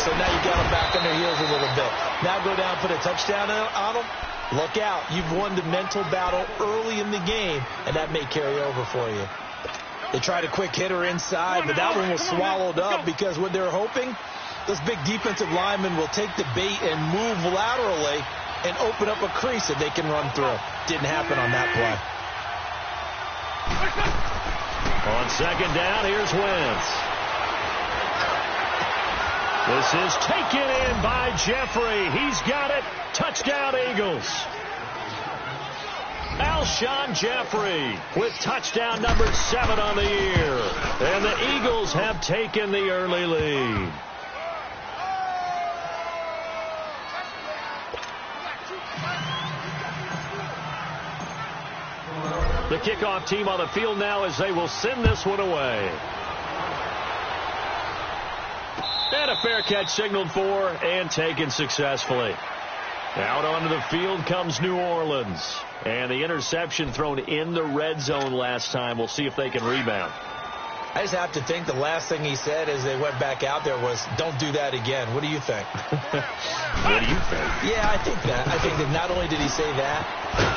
so now you got them back on their heels a little bit. Now go down, put a touchdown on them. Look out. You've won the mental battle early in the game, and that may carry over for you. They tried a quick hitter inside, but that one was swallowed up because what they're hoping, those big defensive linemen will take the bait and move laterally and open up a crease that they can run through. Didn't happen on that play. On second down, here's Wentz. This is taken in by Jeffrey. He's got it. Touchdown, Eagles. Alshon Jeffrey with touchdown number 7 on the year. And the Eagles have taken the early lead. The kickoff team on the field now as they will send this one away. And a fair catch signaled for and taken successfully. Out onto the field comes New Orleans. And the interception thrown in the red zone last time. We'll see if they can rebound. I just have to think the last thing he said as they went back out there was, don't do that again. What do you think? What do you think? Yeah, I think that. I think that not only did he say that,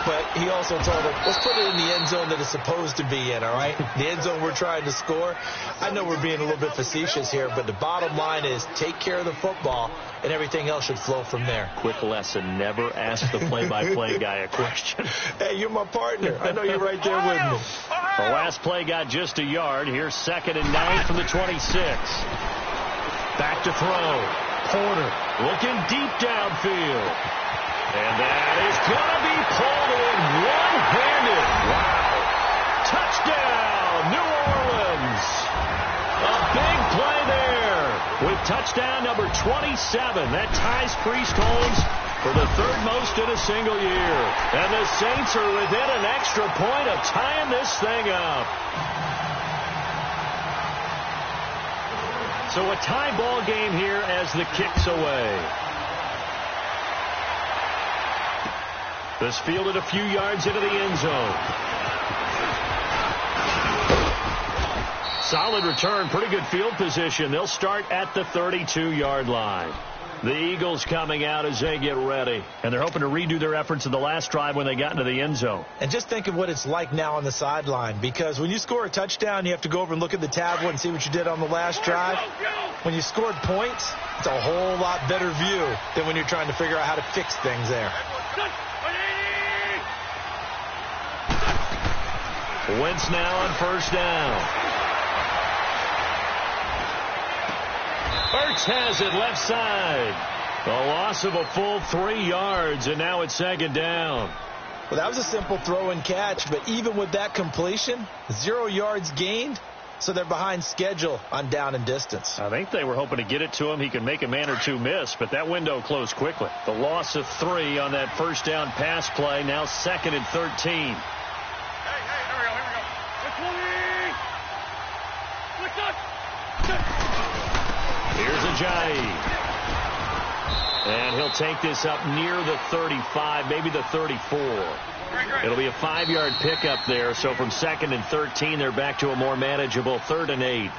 but he also told them, let's put it in the end zone that it's supposed to be in, all right? The end zone we're trying to score. I know we're being a little bit facetious here, but the bottom line is take care of the football, and everything else should flow from there. Quick lesson, never ask the play-by-play guy a question. Hey, you're my partner. I know you're right there with me. The last play got just a yard. Here's 2nd and 9 from the 26. Back to throw. Porter looking deep downfield. And that is going to be pulled in one-handed. Wow. Touchdown, New Orleans. A big play there with touchdown number 27. That ties Priest Holmes for the 3rd most in a single year. And the Saints are within an extra point of tying this thing up. So a tie ball game here as the kick's away. This fielded a few yards into the end zone. Solid return, pretty good field position. They'll start at the 32-yard line. The Eagles coming out as they get ready. And they're hoping to redo their efforts in the last drive when they got into the end zone. And just think of what it's like now on the sideline. Because when you score a touchdown, you have to go over and look at the tablet and see what you did on the last drive. When you scored points, it's a whole lot better view than when you're trying to figure out how to fix things there. Wentz now on 1st down. Ertz has it left side. A loss of a full 3 yards, and now it's 2nd down. Well, that was a simple throw and catch, but even with that completion, 0 yards gained, so they're behind schedule on down and distance. I think they were hoping to get it to him. He could make a man or two miss, but that window closed quickly. The loss of 3 on that 1st down pass play, now 2nd and 13. Here's Ajayi. And he'll take this up near the 35, maybe the 34. It'll be a 5-yard pickup there. So from 2nd and 13, they're back to a more manageable 3rd and 8.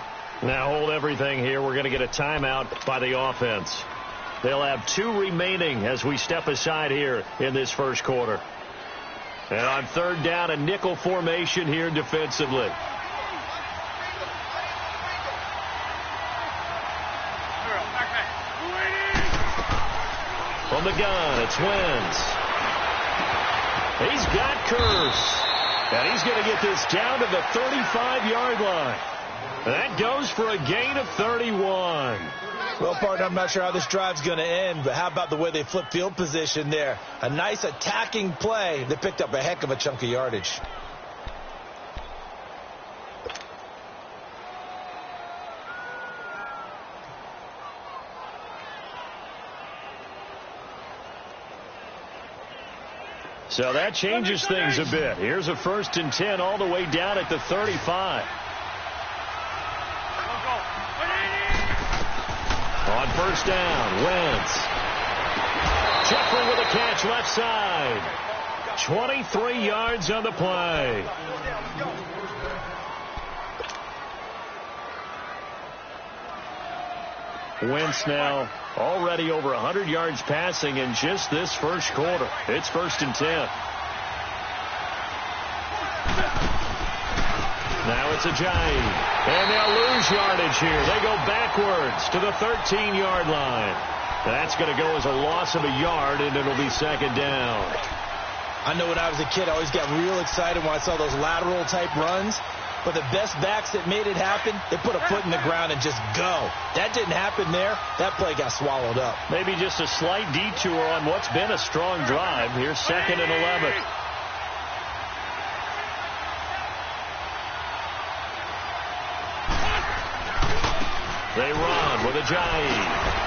Now hold everything here. We're going to get a timeout by the offense. They'll have 2 remaining as we step aside here in this first quarter. And on 3rd down, a nickel formation here defensively. From the gun, it's Wentz. He's got Curse. And he's going to get this down to the 35-yard line. That goes for a gain of 31. Well, partner, I'm not sure how this drive's going to end, but how about the way they flip field position there? A nice attacking play that picked up a heck of a chunk of yardage. So that changes things a bit. Here's a 1st and 10 all the way down at the 35. On 1st down, Wentz. Jeffrey with a catch left side. 23 yards on the play. Wentz now already over 100 yards passing in just this first quarter. It's 1st and 10. Now it's Ajayi. And they'll lose yardage here. They go backwards to the 13-yard line. That's going to go as a loss of a yard, and it'll be 2nd down. I know when I was a kid, I always got real excited when I saw those lateral-type runs. But the best backs that made it happen, they put a foot in the ground and just go. That didn't happen there. That play got swallowed up. Maybe just a slight detour on what's been a strong drive. Here's 2nd and 11. They run with Ajayi.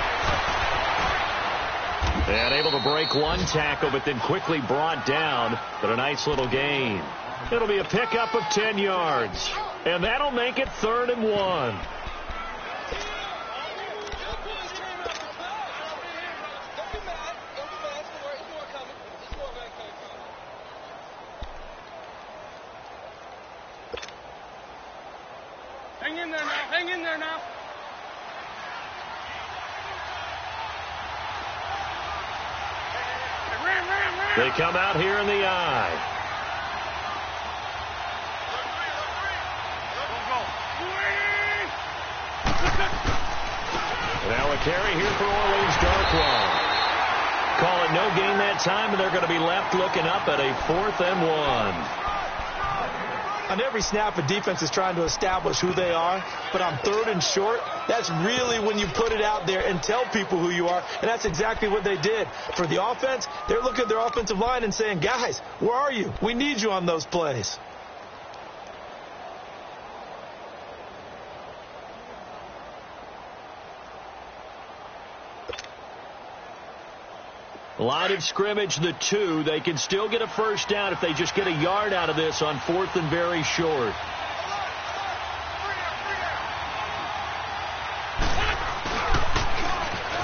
And able to break one tackle, but then quickly brought down. But a nice little gain. It'll be a pickup of 10 yards. And that'll make it 3rd and 1. Hang in there now. Hang in there now. They come out here in the eye. Now a carry here for Orleans Darkwa. Call it no gain that time, and they're going to be left looking up at a 4th and 1. On every snap, a defense is trying to establish who they are, but on 3rd and short, that's really when you put it out there and tell people who you are, and that's exactly what they did. For the offense, they're looking at their offensive line and saying, guys, where are you? We need you on those plays. Line of scrimmage, the 2. They can still get a first down if they just get a yard out of this on 4th and very short.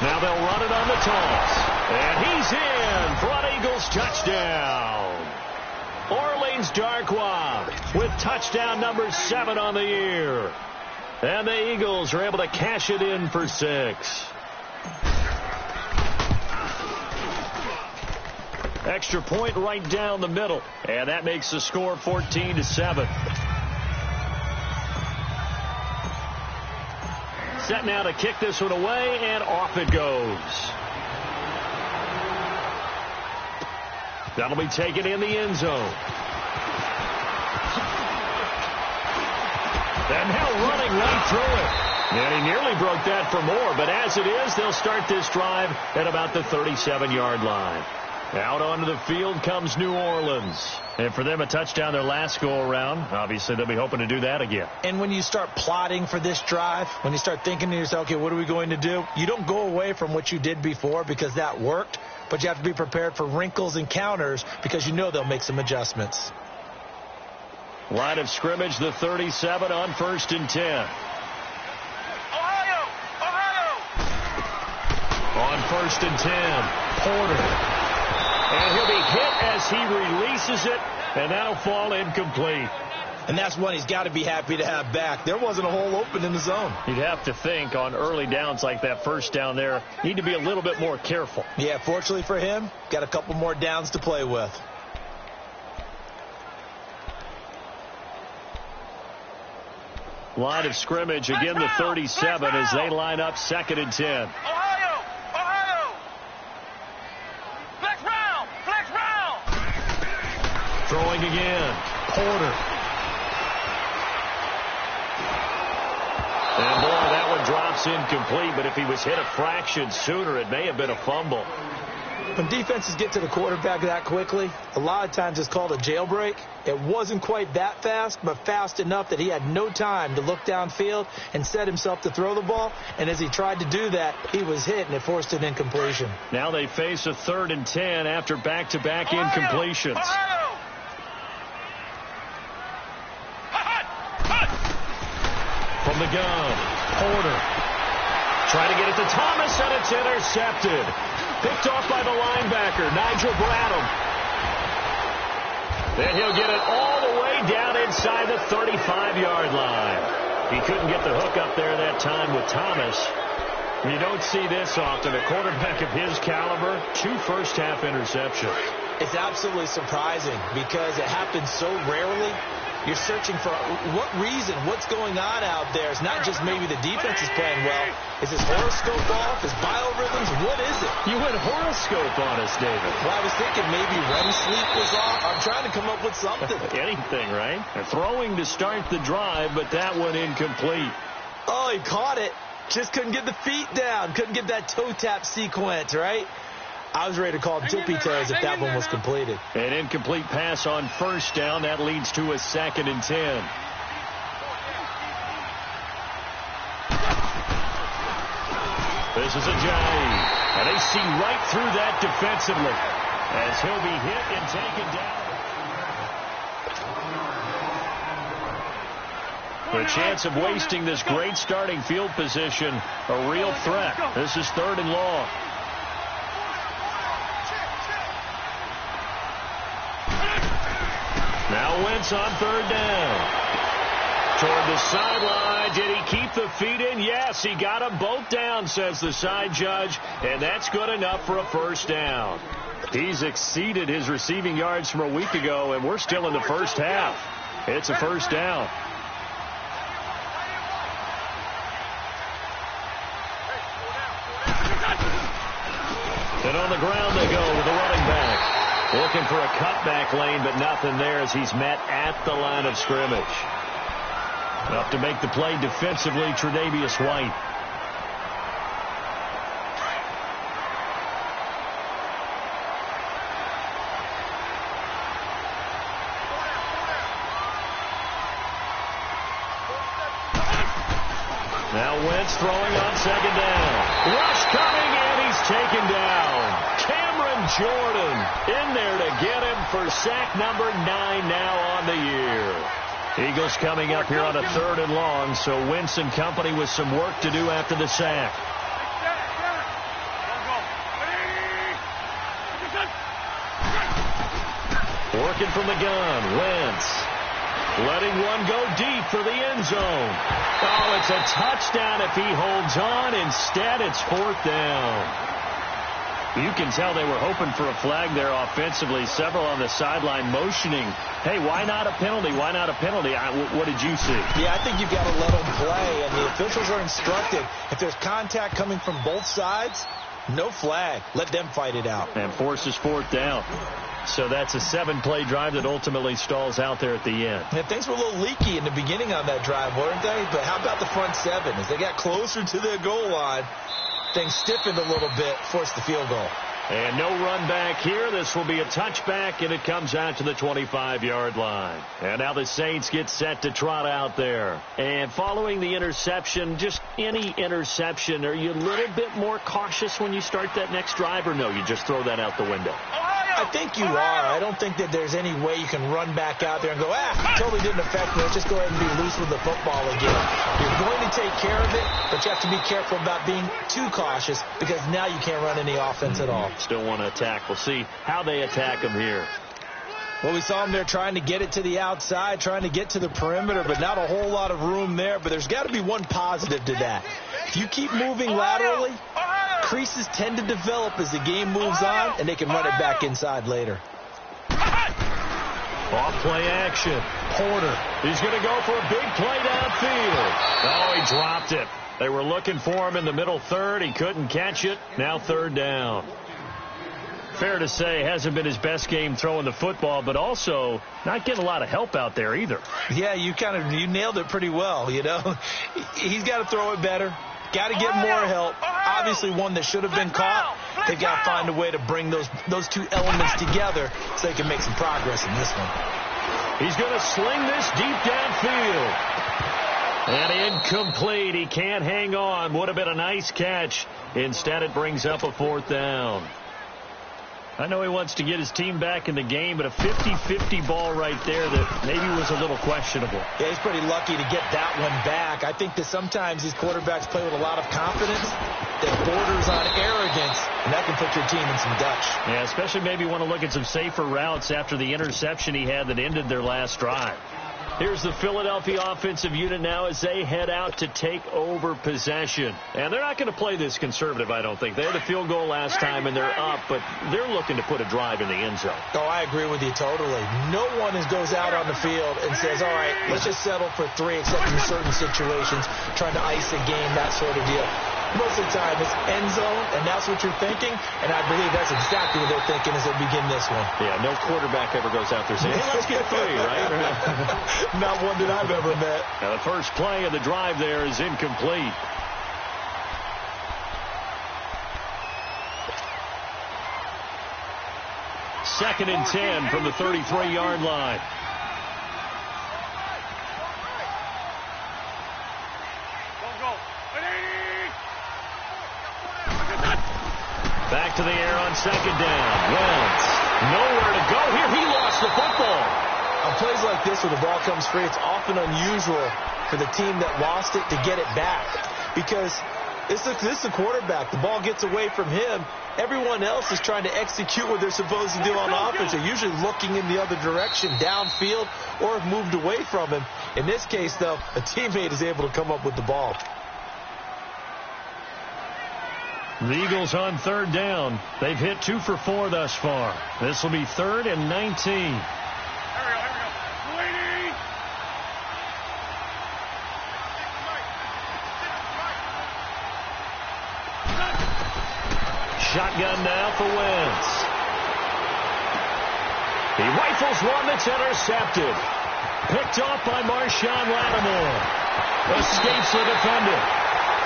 Now they'll run it on the toss. And he's in for an Eagles touchdown. Orleans Darkwa with touchdown number 7 on the year. And the Eagles are able to cash it in for 6. Extra point right down the middle. And that makes the score 14-7. Set now to kick this one away, and off it goes. That'll be taken in the end zone. And now running right through it. And he nearly broke that for more, but as it is, they'll start this drive at about the 37-yard line. Out onto the field comes New Orleans. And for them, a touchdown their last go-around. Obviously, they'll be hoping to do that again. And when you start plotting for this drive, when you start thinking to yourself, okay, what are we going to do? You don't go away from what you did before because that worked, but you have to be prepared for wrinkles and counters because you know they'll make some adjustments. Line of scrimmage, the 37 on 1st and 10. Ohio! On 1st and 10, Porter. And he'll be hit as he releases it, and that'll fall incomplete. And that's one he's got to be happy to have back. There wasn't a hole open in the zone. You'd have to think on early downs like that first down there, need to be a little bit more careful. Yeah, fortunately for him, got a couple more downs to play with. Line of scrimmage, again the 37 as they line up 2nd and 10. Throwing again, Porter. And boy, that one drops incomplete, but if he was hit a fraction sooner, it may have been a fumble. When defenses get to the quarterback that quickly, a lot of times it's called a jailbreak. It wasn't quite that fast, but fast enough that he had no time to look downfield and set himself to throw the ball. And as he tried to do that, he was hit, and it forced an incompletion. Now they face a 3rd and 10 after back-to-back incompletions. From the gun, Porter. Trying to get it to Thomas, and it's intercepted. Picked off by the linebacker, Nigel Bradham. Then he'll get it all the way down inside the 35-yard line. He couldn't get the hook up there that time with Thomas. You don't see this often. A quarterback of his caliber, 2 first-half interceptions. It's absolutely surprising because it happens so rarely. You're searching for what reason, what's going on out there. It's not just maybe the defense is playing well. Is his horoscope off? His biorhythms? What is it? You went horoscope on us, David. Well, I was thinking maybe REM sleep was off. I'm trying to come up with something. Anything, right? They're throwing to start the drive, but that one incomplete. Oh, he caught it. Just couldn't get the feet down. Couldn't get that toe tap sequence, right? I was ready to call him tippy toes if that one was completed. An incomplete pass on first down. That leads to a 2nd and 10. This is a Giant. And they see right through that defensively as he'll be hit and taken down. The chance of wasting this great starting field position, a real threat. This is 3rd and long. Now Wentz on 3rd down. Toward the sideline. Did he keep the feet in? Yes, he got them both down, says the side judge, and that's good enough for a first down. He's exceeded his receiving yards from a week ago, and we're still in the first half. It's a first down. And on the ground they go with the running back. Looking for a cutback lane, but nothing there as he's met at the line of scrimmage. Enough to make the play defensively, Tre'Davious White. Now Wentz throwing on 2nd down. Rush coming, and he's taken down. Jordan in there to get him for sack number 9 now on the year. Eagles coming up here on a 3rd and long, so Wentz and company with some work to do after the sack. Working from the gun, Wentz. Letting one go deep for the end zone. Oh, it's a touchdown if he holds on. Instead, it's 4th down. You can tell they were hoping for a flag there offensively. Several on the sideline motioning, hey, why not a penalty? Why not a penalty? What did you see? Yeah, I think you've got to let them play, and the officials are instructed. If there's contact coming from both sides, no flag. Let them fight it out. And forces 4th down. So that's a 7-play drive that ultimately stalls out there at the end. Yeah, things were a little leaky in the beginning on that drive, weren't they? But how about the front 7? As they got closer to the goal line, things stiffened a little bit, forced the field goal. And no run back here. This will be a touchback, and it comes out to the 25-yard line. And now the Saints get set to trot out there. And following the interception, just any interception, are you a little bit more cautious when you start that next drive, or no, you just throw that out the window? I think you are. I don't think that there's any way you can run back out there and go, it totally didn't affect me. Let's just go ahead and be loose with the football again. You're going to take care of it, but you have to be careful about being too cautious because now you can't run any offense at all. Still want to attack. We'll see how they attack them here. Well, we saw them there trying to get it to the outside, trying to get to the perimeter, but not a whole lot of room there. But there's got to be one positive to that. If you keep moving laterally, creases tend to develop as the game moves on, and they can run it back inside later. Off play action. Porter. He's going to go for a big play downfield. Oh, he dropped it. They were looking for him in the middle 3rd. He couldn't catch it. Now 3rd down. Fair to say, hasn't been his best game throwing the football, but also not getting a lot of help out there either. Yeah, you nailed it pretty well, you know. He's got to throw it better. Got to get more help. Obviously one that should have been caught. They've got to find a way to bring those two elements together so they can make some progress in this one. He's going to sling this deep downfield. And incomplete. He can't hang on. Would have been a nice catch. Instead, it brings up a 4th down. I know he wants to get his team back in the game, but a 50-50 ball right there that maybe was a little questionable. Yeah, he's pretty lucky to get that one back. I think that sometimes these quarterbacks play with a lot of confidence that borders on arrogance, and that can put your team in some Dutch. Yeah, especially maybe want to look at some safer routes after the interception he had that ended their last drive. Here's the Philadelphia offensive unit now as they head out to take over possession. And they're not going to play this conservative, I don't think. They had a field goal last time, and they're up, but they're looking to put a drive in the end zone. Oh, I agree with you totally. No one goes out on the field and says, all right, let's just settle for 3, except in certain situations, trying to ice a game, that sort of deal. Most of the time, it's end zone, and that's what you're thinking, and I believe that's exactly what they're thinking as they begin this one. Yeah, no quarterback ever goes out there saying, hey, let's get 3, right? Not one that I've ever met. Now, the first play of the drive there is incomplete. Second and 10 from the 33-yard line. Back to the air on second down. Wentz, nowhere to go here. He lost the football. On plays like this where the ball comes free, it's often unusual for the team that lost it to get it back. Because this is the quarterback. The ball gets away from him. Everyone else is trying to execute what they're supposed to do on offense. They're usually looking in the other direction, downfield, or have moved away from him. In this case, though, a teammate is able to come up with the ball. The Eagles on third down. They've hit 2 for 4 thus far. This will be 3rd and 19. Shotgun now for Wentz. He rifles one that's intercepted. Picked off by Marshawn Lattimore. Escapes the defender.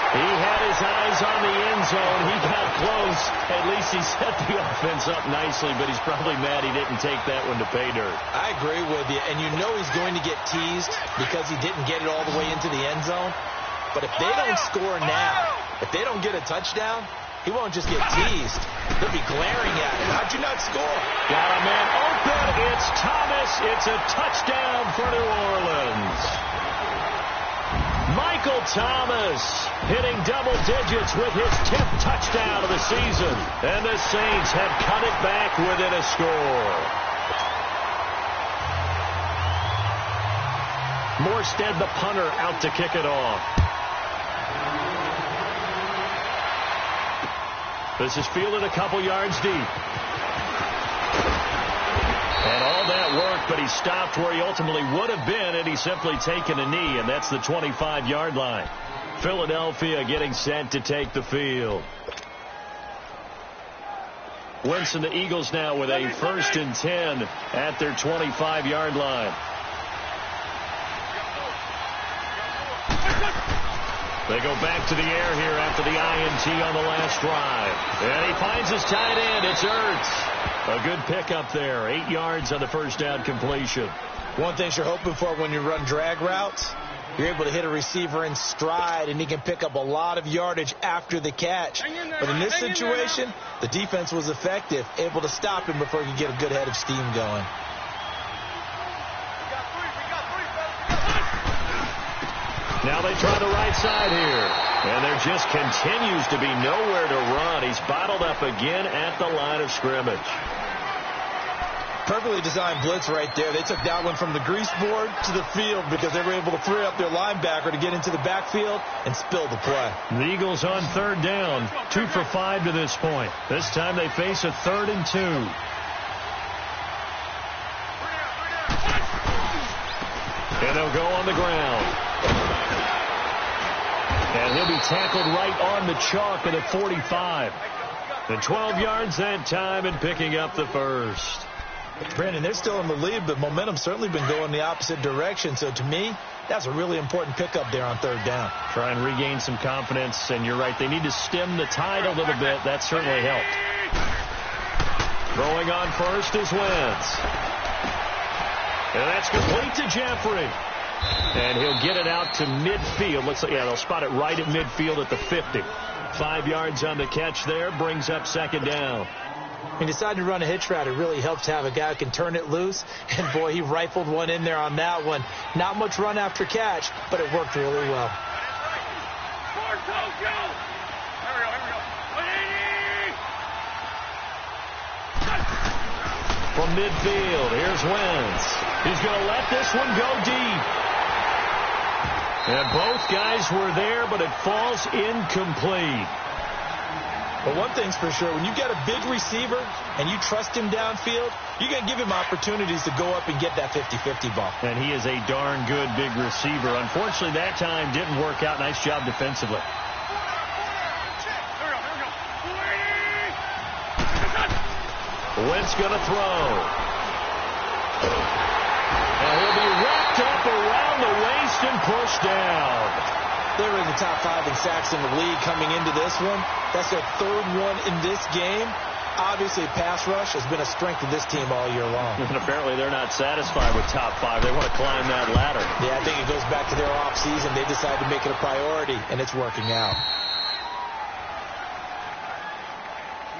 He had his eyes on the end zone. He got close. At least he set the offense up nicely, but he's probably mad he didn't take that one to pay dirt. I agree with you, and you know he's going to get teased because he didn't get it all the way into the end zone. But if they don't score now, if they don't get a touchdown, he won't just get teased. They'll be glaring at him. How'd you not score? Got a man open. It's Thomas. It's a touchdown for New Orleans. Michael Thomas hitting double digits with his 10th touchdown of the season. And the Saints have cut it back within a score. Morstead, the punter, out to kick it off. This is fielded a couple yards deep. And all that worked, but he stopped where he ultimately would have been had he simply taken a knee, and that's the 25-yard line. Philadelphia getting set to take the field. Wentz and the Eagles now with a 1st and 10 at their 25-yard line. They go back to the air here after the INT on the last drive. And he finds his tight end. It's Ertz. A good pickup there. 8 yards on the first down completion. One thing you're hoping for when you run drag routes, you're able to hit a receiver in stride, and he can pick up a lot of yardage after the catch. But in this situation, the defense was effective, able to stop him before he could get a good head of steam going. Now they try the right side here. And there just continues to be nowhere to run. He's bottled up again at the line of scrimmage. Perfectly designed blitz right there. They took that one from the grease board to the field because they were able to free up their linebacker to get into the backfield and spill the play. The Eagles on third down. 2 for 5 to this point. This time they face a 3rd and 2. And they'll go on the ground. And he'll be tackled right on the chalk at the 45. And 12 yards that time and picking up the first. Brandon, they're still in the lead, but momentum's certainly been going the opposite direction. So to me, that's a really important pickup there on third down. Try and regain some confidence, and you're right. They need to stem the tide a little bit. That certainly helped. Throwing on first is Wentz. And that's complete to Jeffrey. And he'll get it out to midfield. Looks like, yeah, they'll spot it right at midfield at the 50. 5 yards on the catch there. Brings up second down. He decided to run a hitch route. It really helps to have a guy who can turn it loose. And, boy, he rifled one in there on that one. Not much run after catch, but it worked really well. From midfield, here's Wentz. He's going to let this one go deep. And both guys were there, but it falls incomplete. But one thing's for sure, when you've got a big receiver and you trust him downfield, you're going to give him opportunities to go up and get that 50-50 ball. And he is a darn good big receiver. Unfortunately, that time didn't work out. Nice job defensively. Wentz going to throw. And he'll be wrapped up around the waist and pushed down. They were in the top 5 in sacks in the league coming into this one. That's their 3rd one in this game. Obviously, pass rush has been a strength of this team all year long. And apparently they're not satisfied with top 5. They want to climb that ladder. Yeah, I think it goes back to their offseason. They decided to make it a priority, and it's working out.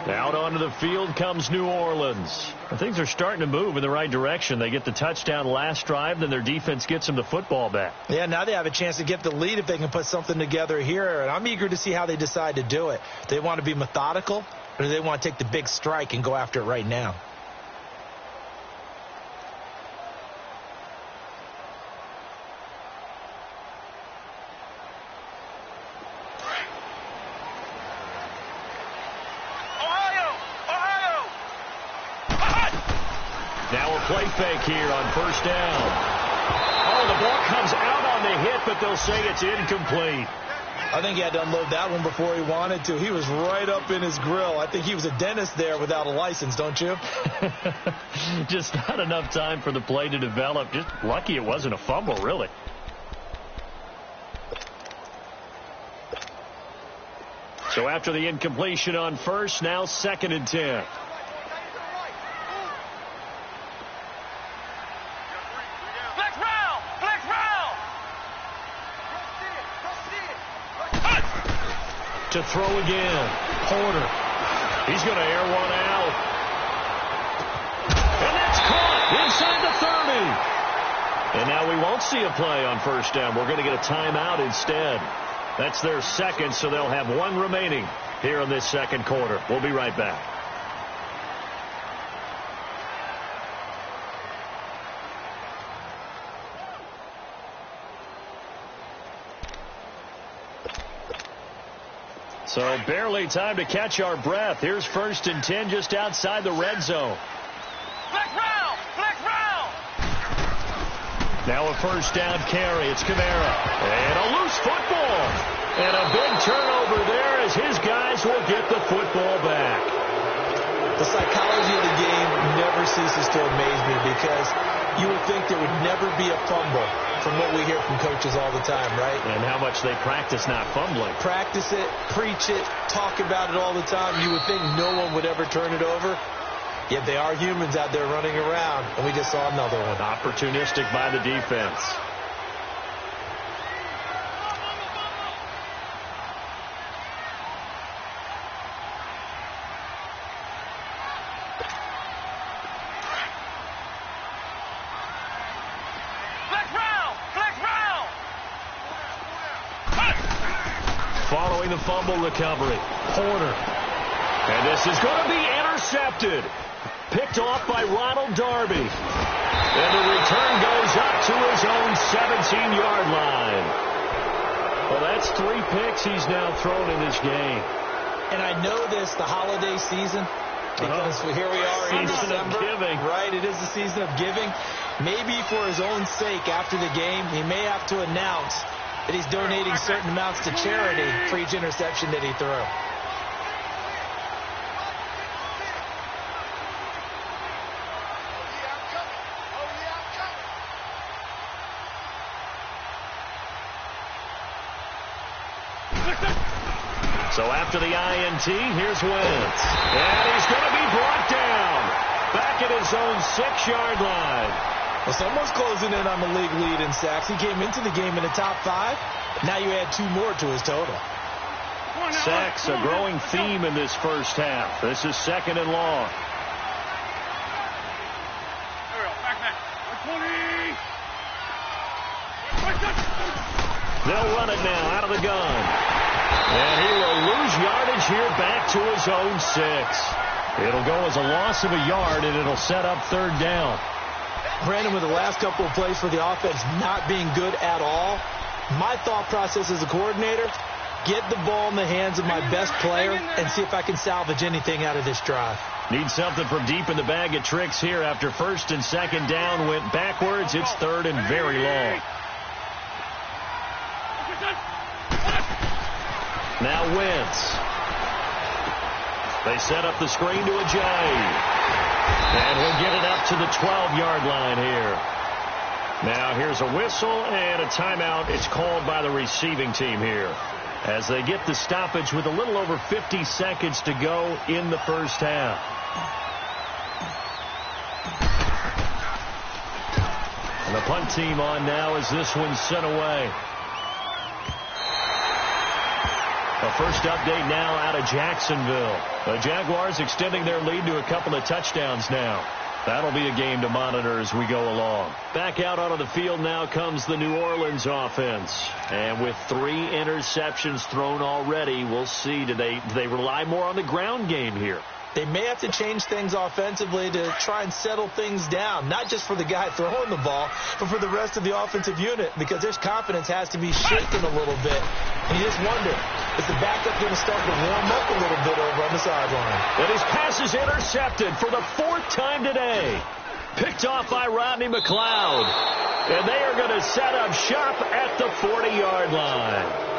Out onto the field comes New Orleans. Things are starting to move in the right direction. They get the touchdown last drive, then their defense gets them the football back. Yeah, now they have a chance to get the lead if they can put something together here, and I'm eager to see how they decide to do it. They want to be methodical, or do they want to take the big strike and go after it right now? Now a play fake here on first down. Oh, the ball comes out on the hit, but they'll say it's incomplete. I think he had to unload that one before he wanted to. He was right up in his grill. I think he was a dentist there without a license, don't you? Just not enough time for the play to develop. Just lucky it wasn't a fumble, really. So after the incompletion on first, now 2nd and 10. To throw again. Porter. He's going to air one out. And that's caught inside the 30. And now we won't see a play on first down. We're going to get a timeout instead. That's their 2nd, so they'll have 1 remaining here in this 2nd quarter. We'll be right back. So barely time to catch our breath. Here's 1st and 10 just outside the red zone. Flex round! Flex round! Now a first down carry. It's Kamara. And a loose football. And a big turnover there as his guys will get the football back. The psychology of the game never ceases to amaze me because you would think there would never be a fumble from what we hear from coaches all the time, right? And how much they practice not fumbling. Practice it, preach it, talk about it all the time. You would think no one would ever turn it over. Yet they are humans out there running around, and we just saw another one. Opportunistic by the defense. Following the fumble recovery, Porter. And this is going to be intercepted. Picked off by Ronald Darby. And the return goes up to his own 17-yard line. Well, that's 3 picks he's now thrown in this game. And I know this, the holiday season, because here we are in Season December. of giving. Right, it is the season of giving. Maybe for his own sake after the game, he may have to announce that he's donating certain amounts to charity for each interception that he threw. So after the INT, here's Wentz. And he's going to be brought down. Back at his own 6-yard line. Well, someone's closing in on the league lead in sacks. He came into the game in the top 5. Now you add 2 more to his total. Sacks, a growing theme in this first half. This is 2nd and long. They'll run it now out of the gun. And he will lose yardage here back to his own 6. It'll go as a loss of a yard, and it'll set up 3rd down. Brandon, with the last couple of plays for the offense not being good at all, my thought process as a coordinator, get the ball in the hands of my best player and see if I can salvage anything out of this drive. Need something from deep in the bag of tricks here after first and second down went backwards. It's third and very long. Now Wentz. They set up the screen to Ajayi. And he'll get it up to the 12-yard line here. Now here's a whistle and a timeout. It's called by the receiving team here, as they get the stoppage with a little over 50 seconds to go in the first half. And the punt team on now as this one's sent away. A first update now out of Jacksonville. The Jaguars extending their lead to a couple of touchdowns now. That'll be a game to monitor as we go along. Back out onto the field now comes the New Orleans offense. And with 3 interceptions thrown already, we'll see. Do they rely more on the ground game here? They may have to change things offensively to try and settle things down, not just for the guy throwing the ball, but for the rest of the offensive unit, because their confidence has to be shaken a little bit. And you just wonder, is the backup going to start to warm up a little bit over on the sideline? And his pass is intercepted for the 4th time today. Picked off by Rodney McLeod. And they are going to set up shop at the 40-yard line.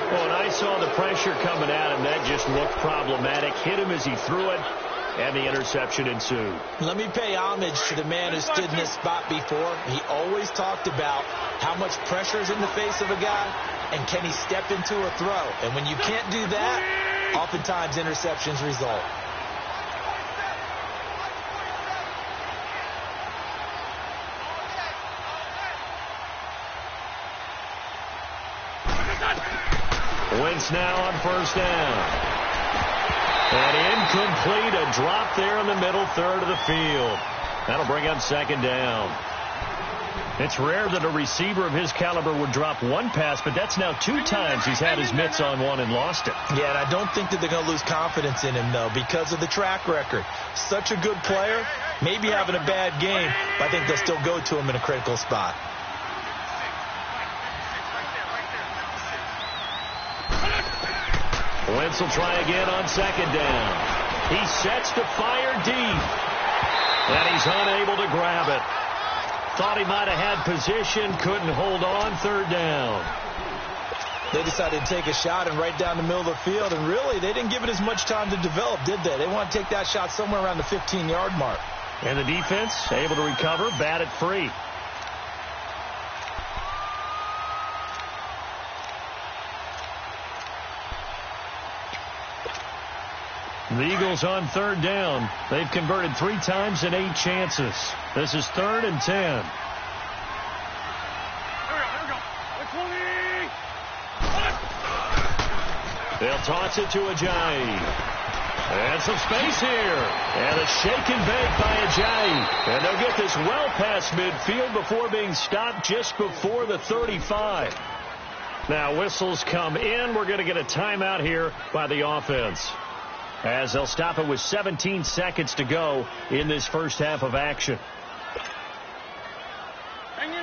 Well, and I saw the pressure coming at him. That just looked problematic. Hit him as he threw it, and the interception ensued. Let me pay homage to the man who stood in this spot before. He always talked about how much pressure is in the face of a guy, and can he step into a throw. And when you can't do that, oftentimes interceptions result. Wentz now on first down. And incomplete, a drop there in the middle third of the field. That'll bring up second down. It's rare that a receiver of his caliber would drop one pass, but that's now 2 times he's had his mitts on one and lost it. Yeah, and I don't think that they're going to lose confidence in him, though, because of the track record. Such a good player, maybe having a bad game, but I think they'll still go to him in a critical spot. Wentz will try again on second down. He sets to fire deep. And he's unable to grab it. Thought he might have had position, couldn't hold on, third down. They decided to take a shot and right down the middle of the field, and really, they didn't give it as much time to develop, did they? They want to take that shot somewhere around the 15-yard mark. And the defense able to recover, bat it free. The Eagles on third down. They've converted 3 times in 8 chances. This is 3rd and 10. They'll toss it to Ajayi. And some space here. And a shake and bake by Ajayi. And they'll get this well past midfield before being stopped just before the 35. Now whistles come in. We're going to get a timeout here by the offense, as they'll stop it with 17 seconds to go in this first half of action.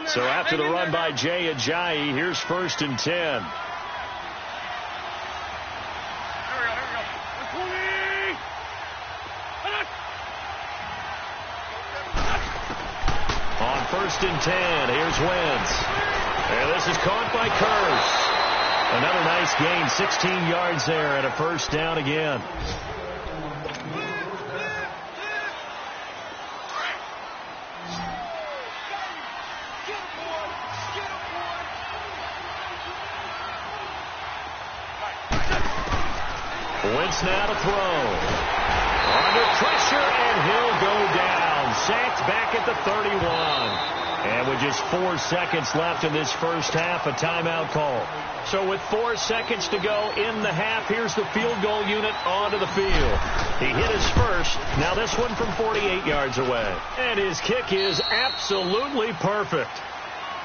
So after the run by Jay Ajayi, here's 1st and 10. On 1st and 10, here's Wentz. And this is caught by Curse. Another nice gain, 16 yards there, and a first down again. Wentz now to throw. Under pressure, and he'll go down. Sacked back at the 31. And with just 4 seconds left in this first half, a timeout call. So with 4 seconds to go in the half, here's the field goal unit onto the field. He hit his first. Now this one from 48 yards away. And his kick is absolutely perfect.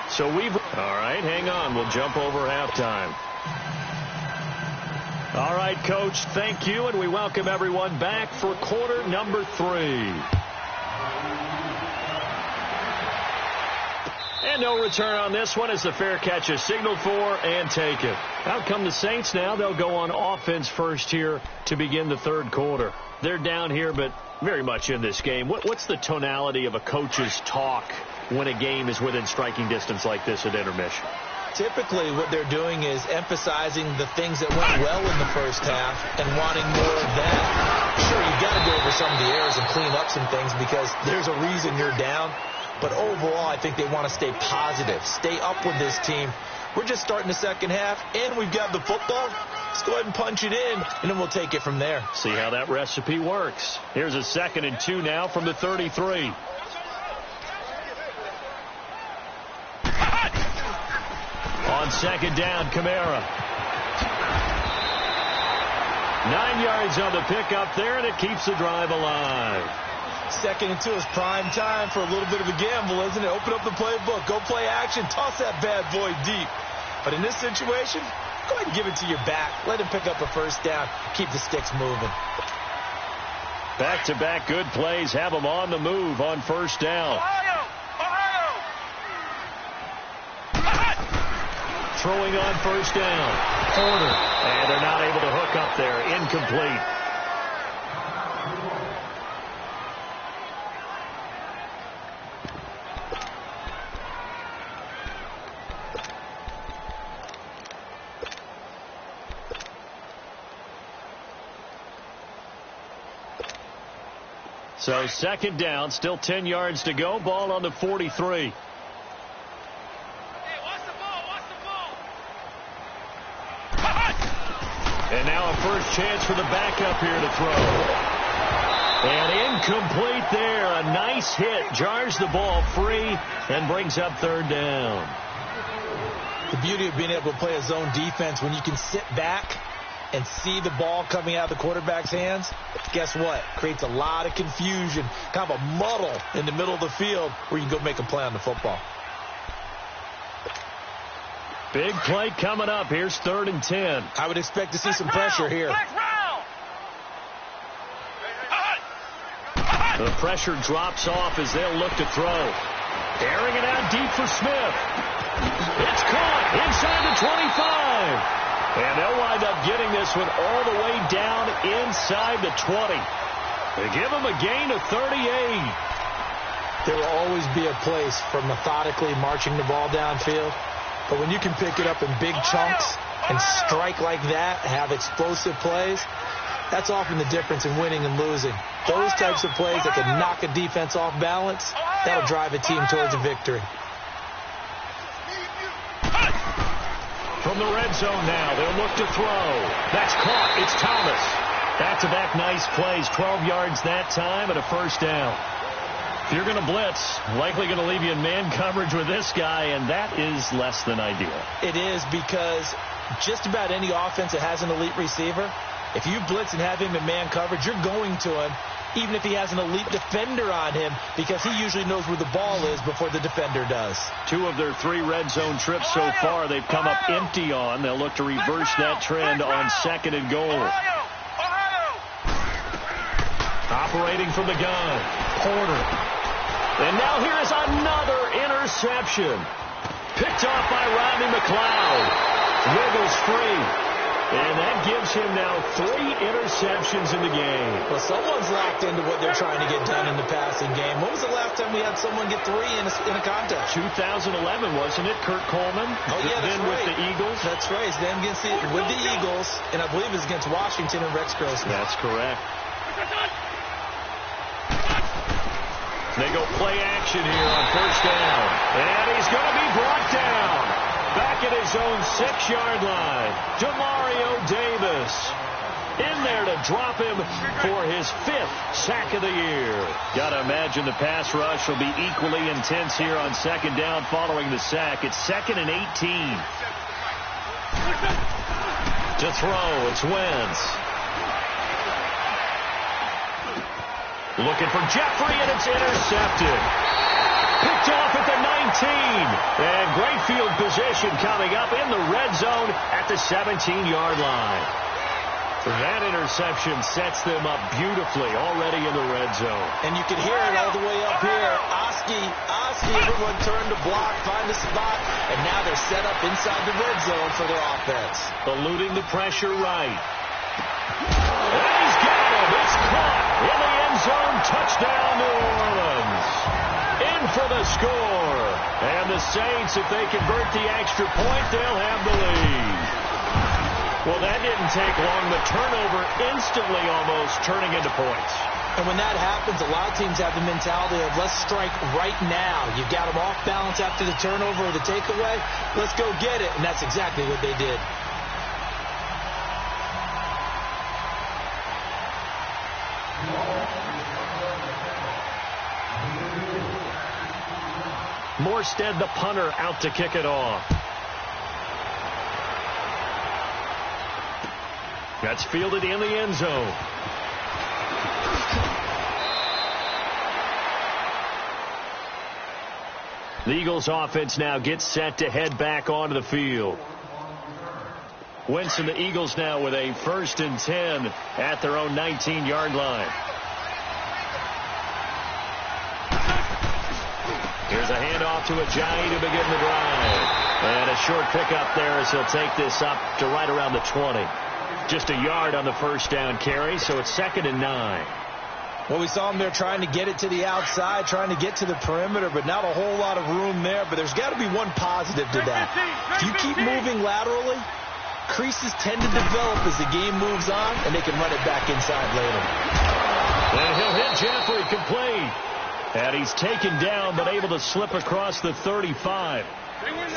So we've... All right, hang on. We'll jump over halftime. All right, Coach, thank you, and we welcome everyone back for quarter number 3. And no return on this one as the fair catch is signaled for and taken. Out come the Saints now. They'll go on offense first here to begin the third quarter. They're down here, but very much in this game. What's the tonality of a coach's talk when a game is within striking distance like this at intermission? Typically, what they're doing is emphasizing the things that went well in the first half and wanting more of that. Sure, you've got to go over some of the errors and clean up some things because there's a reason you're down. But overall, I think they want to stay positive, stay up with this team. We're just starting the second half, and we've got the football. Let's go ahead and punch it in, and then we'll take it from there. See how that recipe works. Here's a 2nd and 2 now from the 33. On 2nd down, Kamara. 9 yards on the pickup there, and it keeps the drive alive. 2nd and 2 is prime time for a little bit of a gamble, isn't it? Open up the playbook, go play action, toss that bad boy deep. But in this situation, go ahead and give it to your back. Let him pick up a first down. Keep the sticks moving. Back-to-back good plays have them on the move on first down. Throwing on first down. Porter. And they're not able to hook up there. Incomplete. So 2nd down, still 10 yards to go. Ball on the 43. And now a first chance for the backup here to throw. And incomplete there. A nice hit. Jars the ball free and brings up 3rd down. The beauty of being able to play a zone defense when you can sit back and see the ball coming out of the quarterback's hands, guess what? Creates a lot of confusion, kind of a muddle in the middle of the field where you can go make a play on the football. Big play coming up. Here's 3rd and 10. I would expect to see some pressure here. The pressure drops off as they'll look to throw. Airing it out deep for Smith. It's caught inside the 25. And they'll wind up getting this one all the way down inside the 20. They give them a gain of 38. There will always be a place for methodically marching the ball downfield. But when you can pick it up in big chunks and strike like that, have explosive plays, that's often the difference in winning and losing. Those types of plays that can knock a defense off balance, that'll drive a team towards a victory. From the red zone now, they'll look to throw. That's caught. It's Thomas. Back-to-back nice plays. 12 yards that time and a first down. If you're going to blitz, likely going to leave you in man coverage with this guy, and that is less than ideal. It is because just about any offense that has an elite receiver, if you blitz and have him in man coverage, you're going to him, even if he has an elite defender on him, because he usually knows where the ball is before the defender does. 2 of their 3 red zone trips so far, they've come up empty on. They'll look to reverse that trend on 2nd and goal. Operating from the gun, Porter. And now here is another interception. Picked off by Rodney McLeod. Wiggles free. And that gives him now 3 interceptions in the game. Well, someone's locked into what they're trying to get done in the passing game. When was the last time we had someone get 3 in a contest? 2011, wasn't it? Kurt Coleman. Oh, yeah, that's then right. With the Eagles. That's right. Then with the Eagles, and I believe it's against Washington and Rex Grossman. That's correct. They go play action here on first down. And he's going to be brought down. Back at his own 6-yard line. Demario Davis in there to drop him for his 5th sack of the year. Got to imagine the pass rush will be equally intense here on 2nd down following the sack. It's 2nd and 18. To throw, it's Wentz. Looking for Jeffrey, and it's intercepted. Picked off at the 19. And great field position coming up in the red zone at the 17-yard line. That interception sets them up beautifully already in the red zone. And you can hear it all the way up here. Everyone turned to block, find a spot, and now they're set up inside the red zone for their offense. Eluding the pressure right. And he's got him. It's caught in the end zone. Touchdown, New Orleans. In for the score. And the Saints, if they convert the extra point, they'll have the lead. Well, that didn't take long. The turnover instantly almost turning into points. And when that happens, a lot of teams have the mentality of let's strike right now. You've got them off balance after the turnover or the takeaway. Let's go get it. And that's exactly what they did. Morstead, the punter, out to kick it off. That's fielded in the end zone. The Eagles offense now gets set to head back onto the field. Wentz and the Eagles now with a 1st and 10 at their own 19-yard line. Here's a handoff to Ajayi to begin the drive. And a short pickup there as he'll take this up to right around the 20. Just a yard on the first down carry, so it's 2nd and 9. Well, we saw him there trying to get it to the outside, trying to get to the perimeter, but not a whole lot of room there. But there's got to be one positive to that. If you keep moving laterally, creases tend to develop as the game moves on, and they can run it back inside later. And he'll hit Jeffrey complete. And he's taken down, but able to slip across the 35.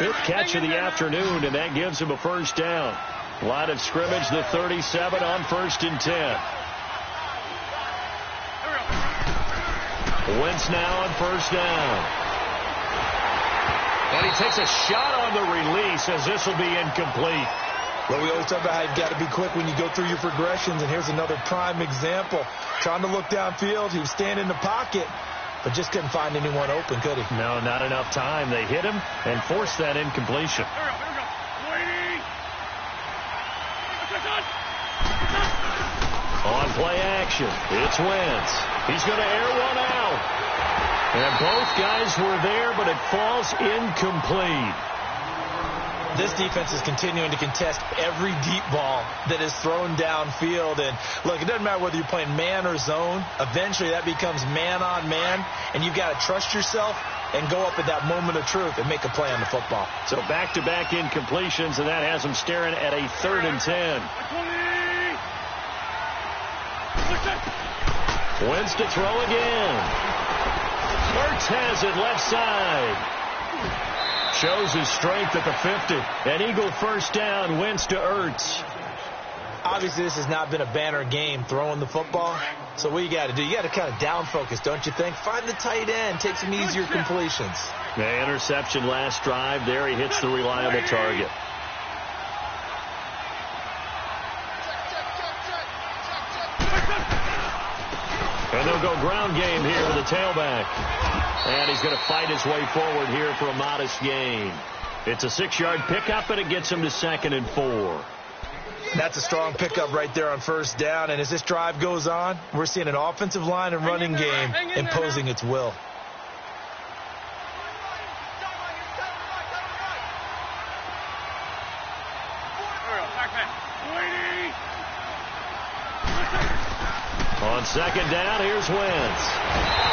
5th catch of the afternoon, and that gives him a first down. Line of scrimmage, the 37 on 1st and 10. Wentz now on first down. And he takes a shot on the release as this will be incomplete. Well, we always talk about how you've got to be quick when you go through your progressions, and here's another prime example. Trying to look downfield, he was standing in the pocket, but just couldn't find anyone open, could he? No, not enough time. They hit him and forced that incompletion. On play action, it's Wentz. He's going to air one out. And both guys were there, but it falls incomplete. This defense is continuing to contest every deep ball that is thrown downfield. And, look, it doesn't matter whether you're playing man or zone. Eventually, that becomes man-on-man, and you've got to trust yourself and go up at that moment of truth and make a play on the football. So back-to-back incompletions, and that has them staring at a 3rd and 10. Wentz to throw again. Ertz has it left side. Shows his strength at the 50. An Eagle first down, Wentz to Ertz. Obviously, this has not been a banner game throwing the football. So what you got to do, you got to kind of down focus, don't you think? Find the tight end, take some easier completions. The interception last drive. There he hits the reliable target. And they'll go ground game here with the tailback. And he's going to fight his way forward here for a modest gain. It's a 6-yard pickup, and it gets him to 2nd and 4. That's a strong pickup right there on first down. And as this drive goes on, we're seeing an offensive line and running game imposing its will. On 2nd down, here's Wentz.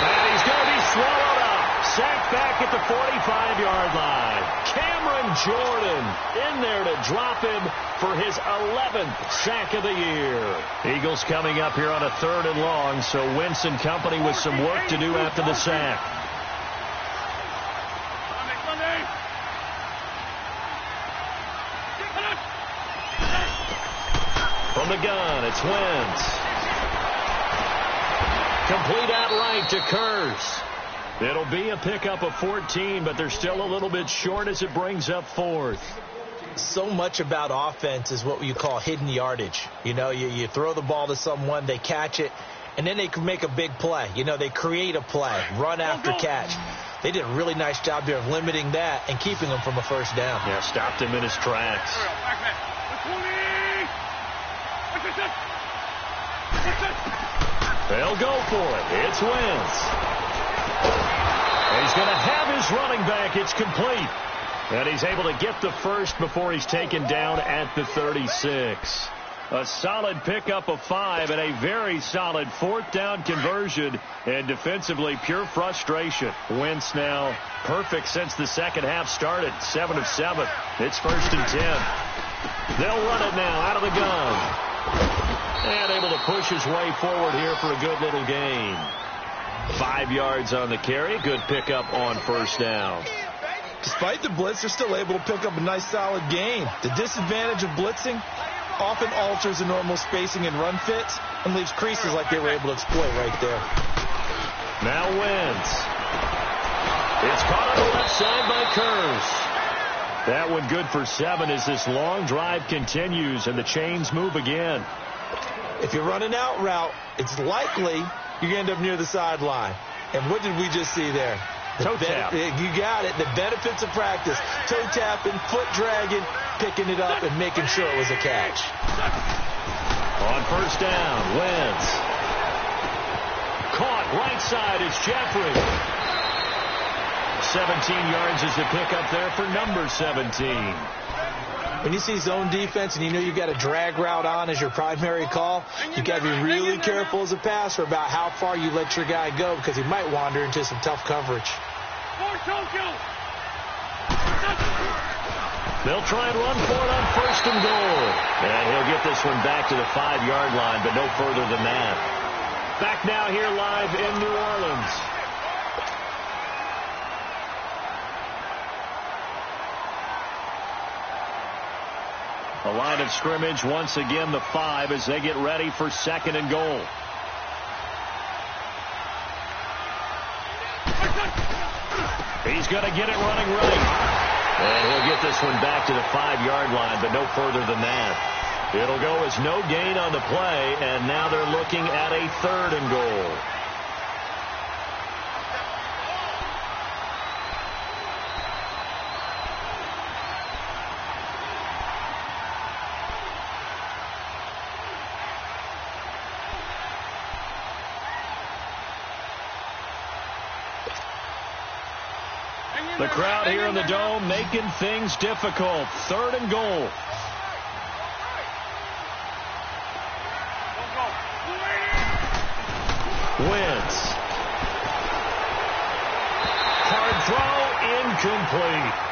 And he's going to be swallowed up. Sacked back at the 45-yard line. Cameron Jordan in there to drop him for his 11th sack of the year. Eagles coming up here on a 3rd and long, so Wentz and company with some work to do after the sack. From the gun, it's Wentz. Complete outright to Kurz. It'll be a pickup of 14, but they're still a little bit short as it brings up 4th. So much about offense is what you call hidden yardage. You know, you throw the ball to someone, they catch it, and then they can make a big play. You know, they create a play, run after catch. They did a really nice job there of limiting that and keeping him from a first down. Yeah, stopped him in his tracks. They'll go for it. It's Wentz. And he's going to have his running back. It's complete. And he's able to get the first before he's taken down at the 36. A solid pickup of 5 and a very solid 4th down conversion. And defensively, pure frustration. Wentz now perfect since the second half started. 7 of 7. It's 1st and 10. They'll run it now out of the gun. And able to push his way forward here for a good little gain. 5 yards on the carry. Good pickup on 1st down. Despite the blitz, they're still able to pick up a nice solid gain. The disadvantage of blitzing often alters the normal spacing and run fits and leaves creases like they were able to exploit right there. Now Wentz. It's caught on the left side by Kurz. That one good for 7 as this long drive continues and the chains move again. If you run an out route, it's likely you're going to end up near the sideline. And what did we just see there? Toe tap. You got it. The benefits of practice. Toe tapping, foot dragging, picking it up, and making sure it was a catch. On 1st down, Wentz. Caught right side. It's Jeffrey. 17 yards is the pickup there for number 17. When you see zone defense and you know you got a drag route on as your primary call, you got to be really careful as a passer about how far you let your guy go because he might wander into some tough coverage. They'll try and run for it on 1st and goal. And he'll get this one back to the 5-yard line, but no further than that. Back now here live in New Orleans. A line of scrimmage, once again, the 5 as they get ready for 2nd and goal. He's going to get it running right. And he'll get this one back to the 5-yard line, but no further than that. It'll go as no gain on the play, and now they're looking at a 3rd and goal. The crowd here in the Dome making things difficult. 3rd and goal. Wentz. Hard throw, incomplete.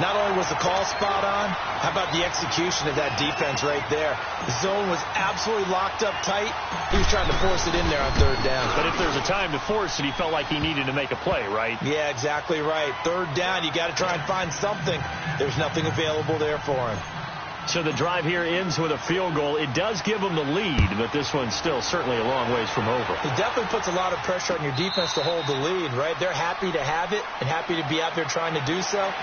Not only was the call spot on, how about the execution of that defense right there? The zone was absolutely locked up tight. He was trying to force it in there on 3rd down. But if there's a time to force it, he felt like he needed to make a play, right? Yeah, exactly right. 3rd down, you got to try and find something. There's nothing available there for him. So the drive here ends with a field goal. It does give them the lead, but this one's still certainly a long ways from over. It definitely puts a lot of pressure on your defense to hold the lead, right? They're happy to have it and happy to be out there trying to do so.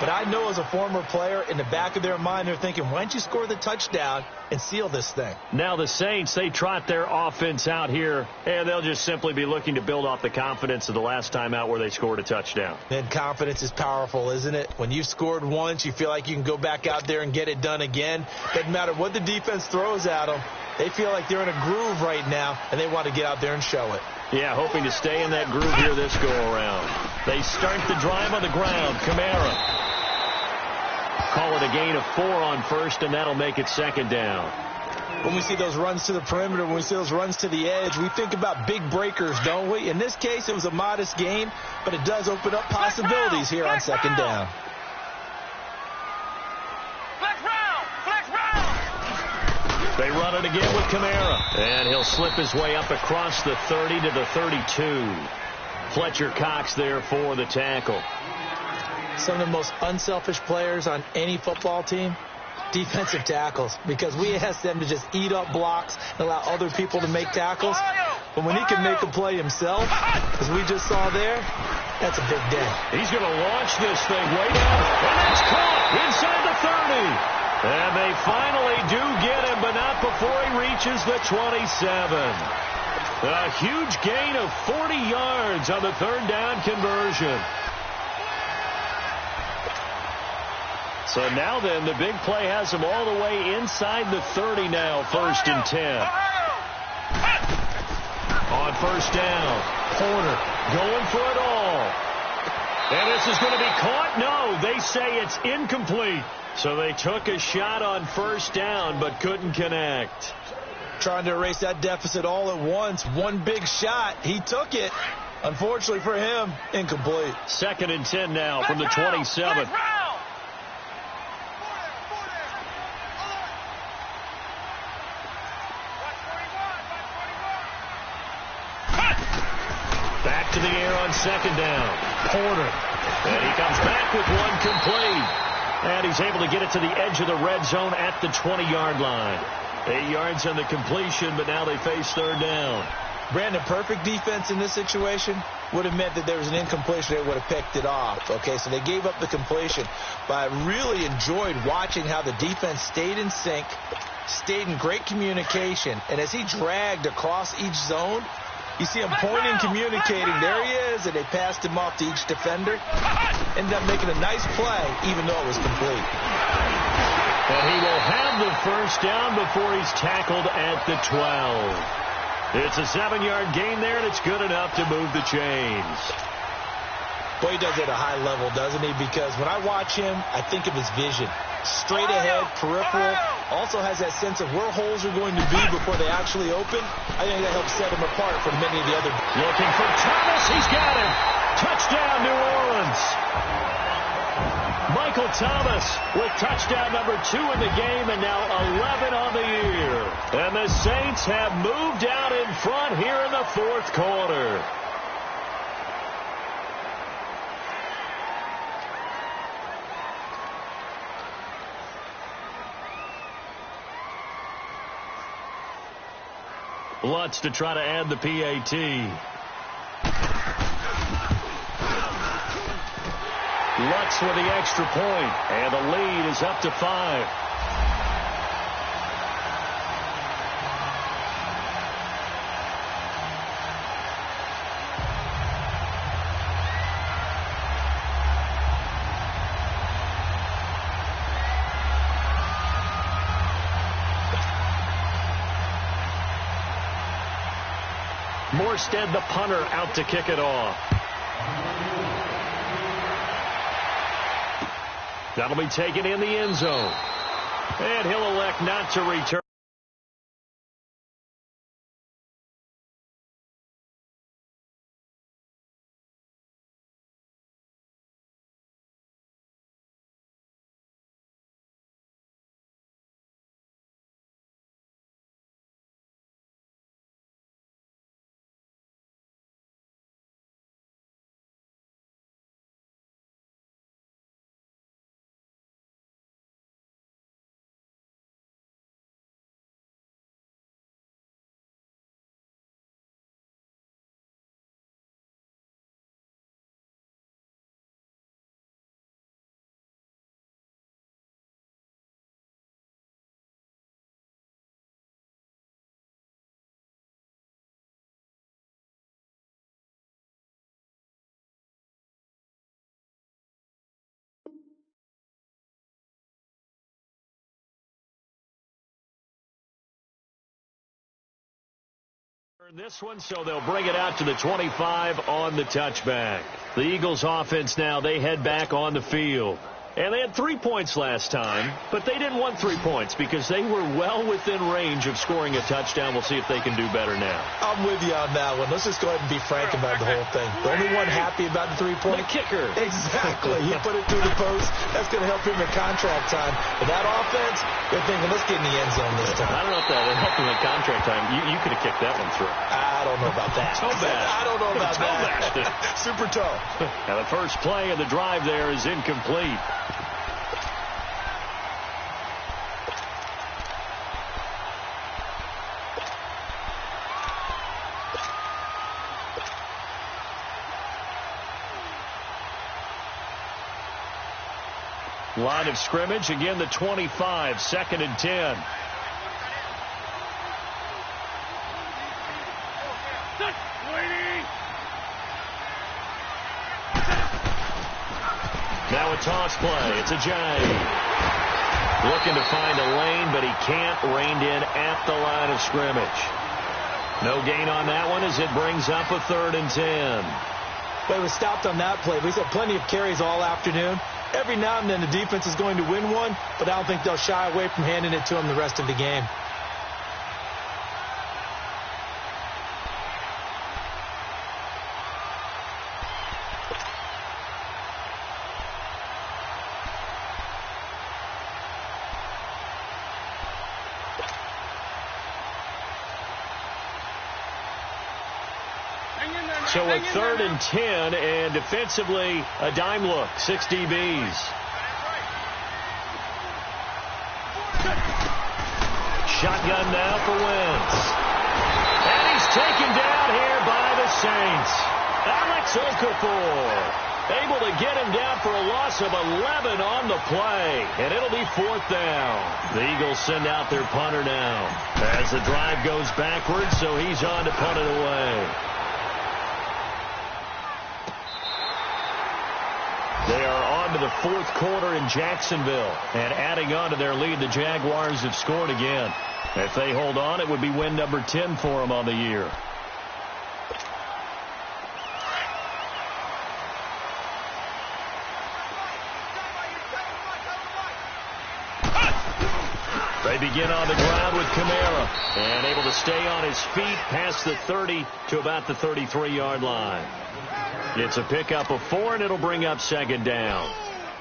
But I know as a former player, in the back of their mind, they're thinking, why don't you score the touchdown and seal this thing? Now the Saints, they trot their offense out here, and they'll just simply be looking to build off the confidence of the last time out where they scored a touchdown. And confidence is powerful, isn't it? When you've scored once, you feel like you can go back out there and get it done again. Doesn't matter what the defense throws at them. They feel like they're in a groove right now, and they want to get out there and show it. Yeah, hoping to stay in that groove here this go-around. They start the drive on the ground. Kamara. Call it a gain of 4 on 1st, and that'll make it 2nd down. When we see those runs to the perimeter, when we see those runs to the edge, we think about big breakers, don't we? In this case, it was a modest gain, but it does open up possibilities here on 2nd down. They run it again with Kamara. And he'll slip his way up across the 30 to the 32. Fletcher Cox there for the tackle. Some of the most unselfish players on any football team, defensive tackles, because we ask them to just eat up blocks and allow other people to make tackles. But when he can make a play himself, as we just saw there, that's a big day. He's going to launch this thing way down, and it's caught inside the 30. And they finally do get him, but not before he reaches the 27. A huge gain of 40 yards on the 3rd down conversion. So now then, the big play has him all the way inside the 30 now, 1st and 10. On 1st down, Porter going for it all. And this is going to be caught. No, they say it's incomplete. So they took a shot on first down but couldn't connect. Trying to erase that deficit all at once. One big shot. He took it. Unfortunately for him, incomplete. 2nd and 10 now from the 27. Back to the air on 2nd down. Porter. And he comes back with one complete. And he's able to get it to the edge of the red zone at the 20-yard line. 8 yards on the completion, but now they face 3rd down. Brandon, perfect defense in this situation would have meant that there was an incompletion. They would have picked it off. Okay, so they gave up the completion. But I really enjoyed watching how the defense stayed in sync, stayed in great communication. And as he dragged across each zone, you see him pointing, communicating. There he is, and they passed him off to each defender. Ended up making a nice play, even though it was complete. And he will have the first down before he's tackled at the 12. It's a 7-yard gain there, and it's good enough to move the chains. Boy, he does it at a high level, doesn't he? Because when I watch him, I think of his vision. Straight ahead, peripheral. Also has that sense of where holes are going to be before they actually open. I think that helps set him apart from many of the other. Looking for Thomas. He's got him. Touchdown, New Orleans. Michael Thomas with touchdown number 2 in the game, and now 11 on the year. And the Saints have moved out in front here in the 4th quarter. Lutz to try to add the PAT. Lutz for the extra point, and the lead is up to 5. Morstead, the punter, out to kick it off. That'll be taken in the end zone. And he'll elect not to return. This one, so they'll bring it out to the 25 on the touchback. The Eagles offense now, they head back on the field. And they had 3 points last time, but they didn't want 3 points because they were well within range of scoring a touchdown. We'll see if they can do better now. I'm with you on that one. Let's just go ahead and be frank about the whole thing. The only one happy about the 3-point? The kicker. Exactly. He put it through the post. That's going to help him in contract time. But that offense, they're thinking, let's get in the end zone this time. I don't know if that helped him in contract time. You could have kicked that one through. I don't know about that. Toe bash. I don't know about that. Super toe. Now the first play of the drive there is incomplete. Line of scrimmage, again the 25, 2nd and 10. Now a toss play. It's a Giant. Looking to find a lane, but he can't. Reined in at the line of scrimmage. No gain on that one as it brings up a 3rd and 10. Well, he was stopped on that play, but he's had plenty of carries all afternoon. Every now and then the defense is going to win one, but I don't think they'll shy away from handing it to him the rest of the game. So a 3rd and 10, and defensively, a dime look, 6 DBs. Shotgun now for Wentz. And he's taken down here by the Saints. Alex Okafor able to get him down for a loss of 11 on the play. And it'll be 4th down. The Eagles send out their punter now as the drive goes backwards, so he's on to punt it away. They are on to the 4th quarter in Jacksonville. And adding on to their lead, the Jaguars have scored again. If they hold on, it would be win number 10 for them on the year. They begin on the ground with Kamara. And able to stay on his feet past the 30 to about the 33-yard line. It's a pickup of 4, and it'll bring up 2nd down.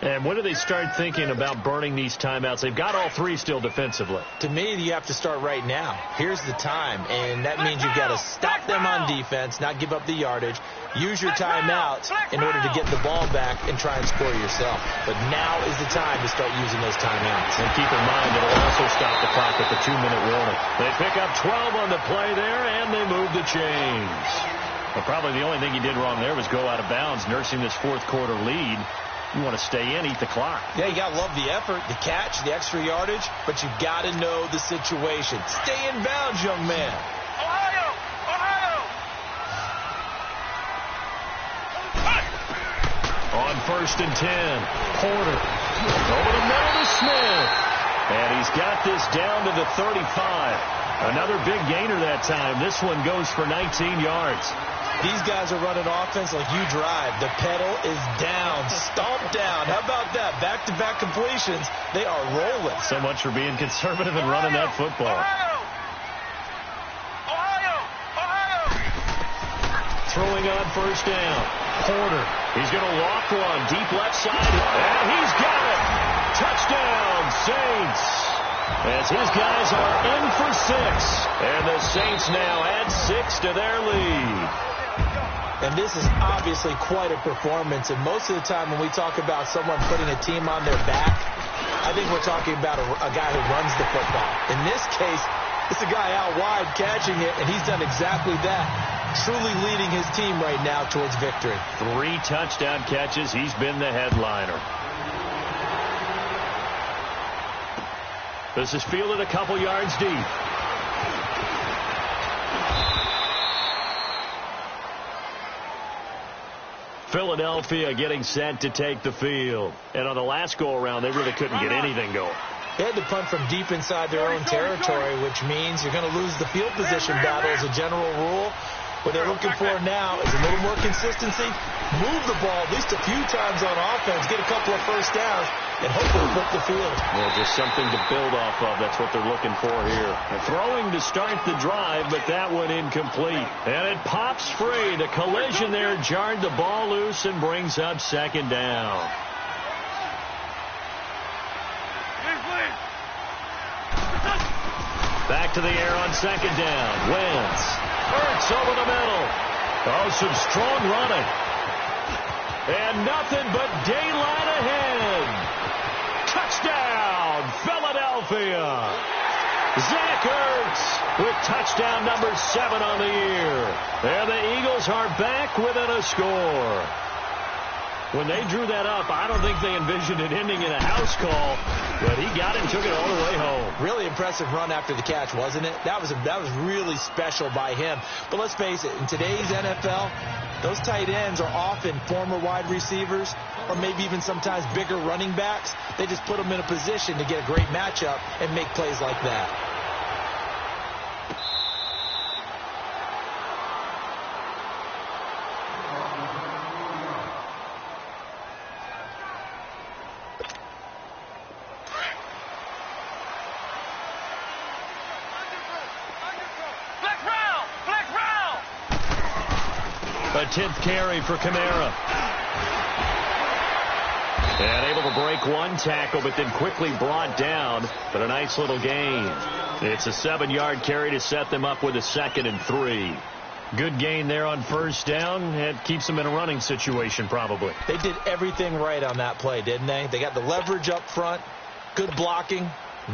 And when do they start thinking about burning these timeouts? They've got all 3 still defensively. To me, you have to start right now. Here's the time, and that means you've got to stop them on defense, not give up the yardage, use your timeouts in order to get the ball back and try and score yourself. But now is the time to start using those timeouts. And keep in mind, it'll also stop the clock at the 2-minute warning. They pick up 12 on the play there, and they move the chains. But probably the only thing he did wrong there was go out of bounds, nursing this 4th quarter lead. You want to stay in, eat the clock. Yeah, you got to love the effort, the catch, the extra yardage, but you got to know the situation. Stay in bounds, young man. Ohio! On 1st and 10, Porter over the middle to Smith. And he's got this down to the 35. Another big gainer that time. This one goes for 19 yards. These guys are running offense like you drive. The pedal is down, stomped down. How about that? Back-to-back completions. They are rolling. So much for being conservative and running that football. Ohio! Throwing on 1st down. Porter. He's going to walk one. Deep left side. And he's got it. Touchdown, Saints. As his guys are in for 6. And the Saints now add 6 to their lead. And this is obviously quite a performance. And most of the time when we talk about someone putting a team on their back, I think we're talking about a guy who runs the football. In this case, it's a guy out wide catching it, and he's done exactly that. Truly leading his team right now towards victory. 3 touchdown catches. He's been the headliner. This is fielded a couple yards deep. Philadelphia getting set to take the field. And on the last go-around, they really couldn't get anything going. They had to punt from deep inside their own territory, which means you're going to lose the field position battle as a general rule. What they're looking for now is a little more consistency, move the ball at least a few times on offense, get a couple of first downs, and hopefully flip the field. Well, just something to build off of. That's what they're looking for here. And throwing to start the drive, but that one incomplete. And it pops free. The collision there jarred the ball loose and brings up 2nd down. Back to the air on 2nd down. Wentz. Hurts over the middle. Oh, some strong running. And nothing but daylight ahead. Touchdown, Philadelphia. Zach Ertz with touchdown number 7 on the year. And the Eagles are back within a score. When they drew that up, I don't think they envisioned it ending in a house call, but he got it and took it all the way home. Really impressive run after the catch, wasn't it? That was really special by him. But let's face it, in today's NFL, those tight ends are often former wide receivers or maybe even sometimes bigger running backs. They just put them in a position to get a great matchup and make plays like that. A 10th carry for Kamara. And able to break one tackle, but then quickly brought down. But a nice little gain. It's a 7-yard carry to set them up with a 2nd and 3. Good gain there on first down. It keeps them in a running situation, probably. They did everything right on that play, didn't they? They got the leverage up front, good blocking,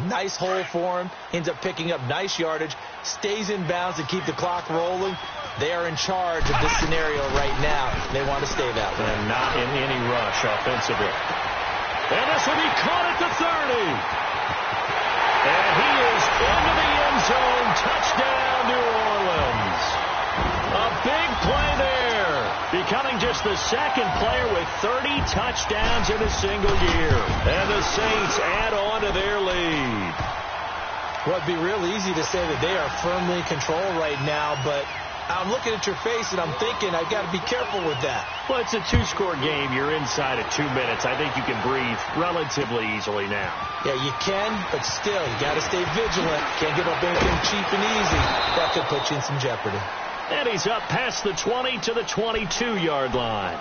nice hole for him, ends up picking up nice yardage, stays in bounds to keep the clock rolling. They are in charge of this scenario right now. They want to stay that way. And not in any rush offensively. And this will be caught at the 30. And he is into the end zone. Touchdown, New Orleans. A big play there. Becoming just the 2nd player with 30 touchdowns in a single year. And the Saints add on to their lead. Well, it'd be real easy to say that they are firmly in control right now, but I'm looking at your face and I'm thinking I've got to be careful with that. Well, it's a 2-score game. You're inside at 2 minutes. I think you can breathe relatively easily now. Yeah, you can, but still, you got to stay vigilant. Can't give up anything cheap and easy. That could put you in some jeopardy. And he's up past the 20 to the 22-yard line.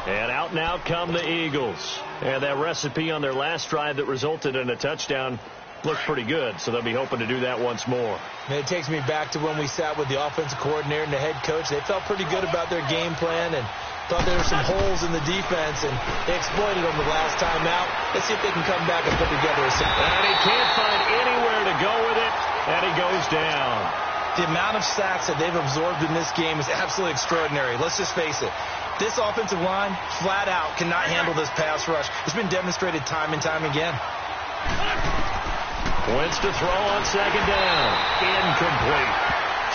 And out now come the Eagles. And that recipe on their last drive that resulted in a touchdown looked pretty good, so they'll be hoping to do that once more. And it takes me back to when we sat with the offensive coordinator and the head coach. They felt pretty good about their game plan and thought there were some holes in the defense, and they exploited them the last time out. Let's see if they can come back and put together a system. And he can't find anywhere to go with it, and he goes down. The amount of sacks that they've absorbed in this game is absolutely extraordinary. Let's just face it. This offensive line, flat out, cannot handle this pass rush. It's been demonstrated time and time again. Wentz to throw on 2nd down. Incomplete.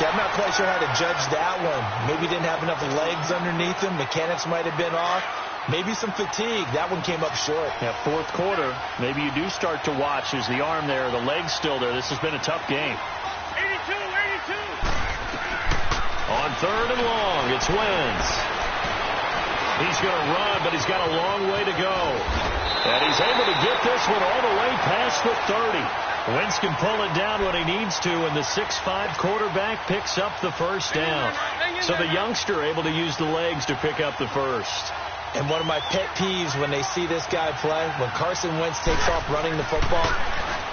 I'm not quite sure how to judge that one. Maybe didn't have enough legs underneath him. Mechanics might have been off. Maybe some fatigue. That one came up short. Yeah, 4th quarter. Maybe you do start to watch. Is the arm there, the leg's still there? This has been a tough game. 82. On 3rd and long, it's Wentz. He's going to run, but he's got a long way to go. And he's able to get this one all the way past the 30. Wentz can pull it down when he needs to, and the 6'5" quarterback picks up the first down. So the youngster able to use the legs to pick up the first. And one of my pet peeves when they see this guy play, when Carson Wentz takes off running the football,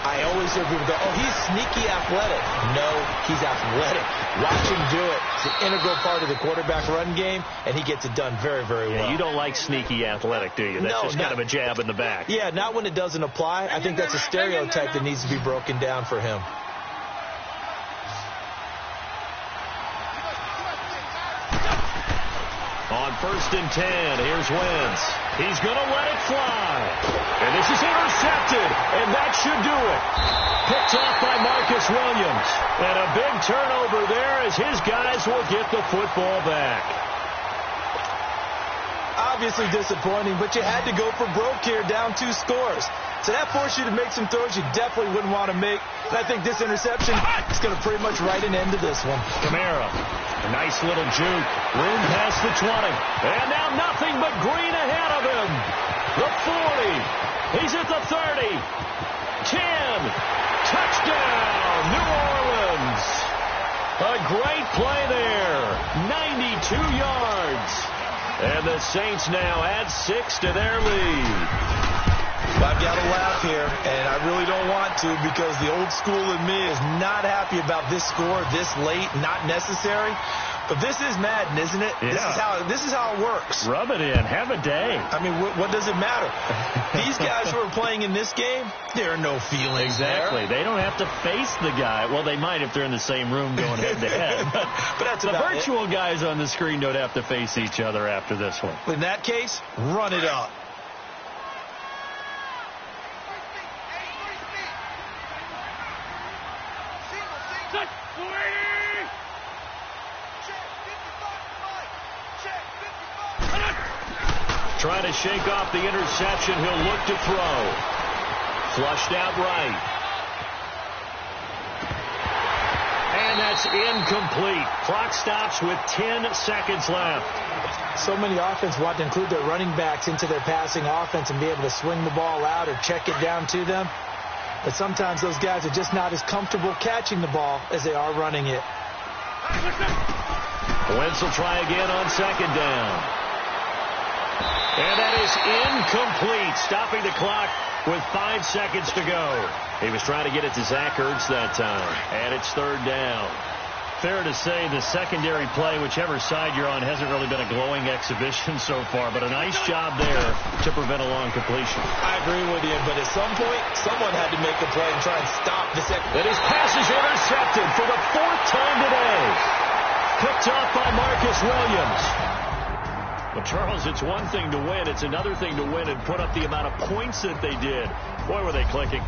I always hear people go, oh, he's sneaky athletic. No, he's athletic. Watch him do it. It's an integral part of the quarterback run game, and he gets it done very, very well. Yeah, you don't like sneaky athletic, do you? That's just kind of a jab in the back. Yeah, not when it doesn't apply. I think that's a stereotype that needs to be broken down for him. On 1st and 10, here's Wentz. He's going to let it fly. And this is intercepted, and that should do it. Picked off by Marcus Williams. And a big turnover there as his guys will get the football back. Obviously disappointing, but you had to go for broke here, down 2 scores. So that forced you to make some throws you definitely wouldn't want to make. And I think this interception is going to pretty much write an end to this one. Kamara, a nice little juke. Room past the 20. And now nothing but green ahead of him. The 40. He's at the 30. 10. Touchdown, New Orleans. A great play there. 92 yards. And the Saints now add 6 to their lead. I've got to laugh here, and I really don't want to because the old school in me is not happy about this score this late, not necessary. But this is Madden, isn't it? Yeah. This is how it works. Rub it in. Have a day. I mean, what does it matter? These guys who are playing in this game, there are no feelings Exactly. there. They don't have to face the guy. Well, they might if they're in the same room going head-to-head. But that's the about virtual guys on the screen don't have to face each other after this one. In that case, run it up. Trying to shake off the interception. He'll look to throw. Flushed out right. And that's incomplete. Clock stops with 10 seconds left. So many offenses want to include their running backs into their passing offense and be able to swing the ball out or check it down to them. But sometimes those guys are just not as comfortable catching the ball as they are running it. Wentz will try again on second down. And that is incomplete, stopping the clock with 5 seconds to go. He was trying to get it to Zach Ertz that time, and it's third down. Fair to say the secondary play, whichever side you're on, hasn't really been a glowing exhibition so far, but a nice job there to prevent a long completion. I agree with you, but at some point, someone had to make a play and try and stop the second. And his pass is intercepted for the 4th time today. Picked off by Marcus Williams. Well, Charles, it's one thing to win. It's another thing to win and put up the amount of points that they did. Boy, were they clicking.